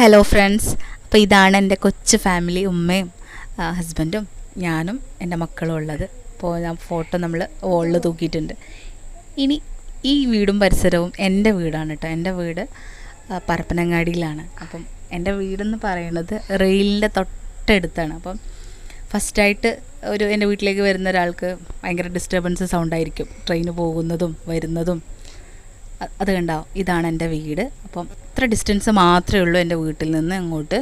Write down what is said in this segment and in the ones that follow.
Hello friends, അപ്പോൾ ഇതാണ് എൻ്റെ കൊച്ചു ഫാമിലി. ഉമ്മയും ഹസ്ബൻഡും ഞാനും എൻ്റെ മക്കളും ഉള്ളത്. അപ്പോൾ ഞാൻ ഫോട്ടോ നമ്മൾ വോളിൽ തൂക്കിയിട്ടുണ്ട്. ഇനി ഈ വീടും പരിസരവും എൻ്റെ വീടാണ് കേട്ടോ. എൻ്റെ വീട് പരപ്പനങ്ങാടിയിലാണ്. അപ്പം എൻ്റെ വീടെന്ന് പറയുന്നത് റെയിലിൻ്റെ തൊട്ടടുത്താണ്. അപ്പം ഫസ്റ്റായിട്ട് എൻ്റെ വീട്ടിലേക്ക് വരുന്ന ഒരാൾക്ക് ഭയങ്കര ഡിസ്റ്റർബൻസ് സൗണ്ടായിരിക്കും, ട്രെയിൻ പോകുന്നതും വരുന്നതും. അത് കണ്ടാവും, ഇതാണ് എൻ്റെ വീട്. അപ്പം ഇത്ര ഡിസ്റ്റൻസ് മാത്രമേ ഉള്ളൂ എൻ്റെ വീട്ടിൽ നിന്ന് അങ്ങോട്ട്.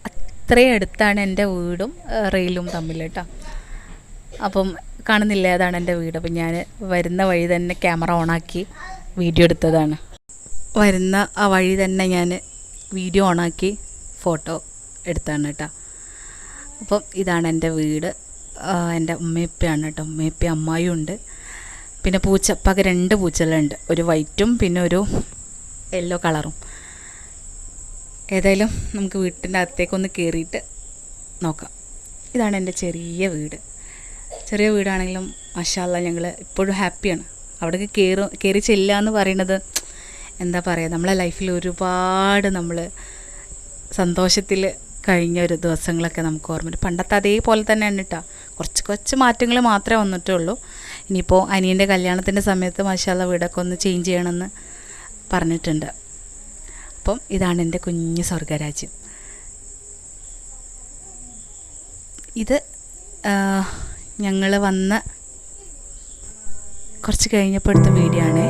അത്രയും അടുത്താണ് എൻ്റെ വീടും റെയിലും തമ്മിൽ കേട്ടോ. അപ്പം കാണുന്നില്ലേ, അതാണ് എൻ്റെ വീട്. അപ്പം ഞാൻ വരുന്ന വഴി തന്നെ ക്യാമറ ഓണാക്കി വീഡിയോ എടുത്തതാണ്. വരുന്ന ആ വഴി തന്നെ ഞാൻ വീഡിയോ ഓണാക്കി ഫോട്ടോ എടുത്താണ് കേട്ടോ. അപ്പം ഇതാണ് എൻ്റെ വീട്. എൻ്റെ ഉമ്മയപ്പയാണ് കേട്ടോ. ഉമ്മയപ്പ അമ്മായും ഉണ്ട്. പിന്നെ പക 2 പൂച്ചകളുണ്ട്, ഒരു വൈറ്റും പിന്നെ ഒരു യെല്ലോ കളറും. ഏതായാലും നമുക്ക് വീട്ടിൻ്റെ അകത്തേക്കൊന്ന് കയറിയിട്ട് നോക്കാം. ഇതാണ് എൻ്റെ ചെറിയ വീട്. ചെറിയ വീടാണെങ്കിലും മാഷാ അല്ലാഹ് ഞങ്ങൾ ഇപ്പോഴും ഹാപ്പിയാണ്. അവിടേക്ക് കയറി ചെല്ലുക എന്ന് പറയുന്നത് എന്താ പറയുക, നമ്മളെ ലൈഫിൽ ഒരുപാട് നമ്മൾ സന്തോഷത്തിൽ കഴിഞ്ഞ ഒരു ദിവസങ്ങളൊക്കെ നമുക്ക് ഓർമ്മയുണ്ട്. പണ്ടത്തെ അതേപോലെ തന്നെയാണ് കേട്ടോ. കുറച്ച് മാറ്റങ്ങൾ മാത്രമേ വന്നിട്ടുള്ളൂ. ഇനിയിപ്പോൾ അനിയൻ്റെ കല്യാണത്തിൻ്റെ സമയത്ത് മാഷാ അല്ലാഹ് വീടൊക്കെ ഒന്ന് ചേഞ്ച് ചെയ്യണമെന്ന് പറഞ്ഞിട്ടുണ്ട്. അപ്പം ഇതാണ് എൻ്റെ കുഞ്ഞ് സ്വർഗരാജ്യം. ഇത് ഞങ്ങൾ വന്ന് കുറച്ച് കഴിഞ്ഞപ്പോൾ എടുത്ത വീഡിയോ ആണേ.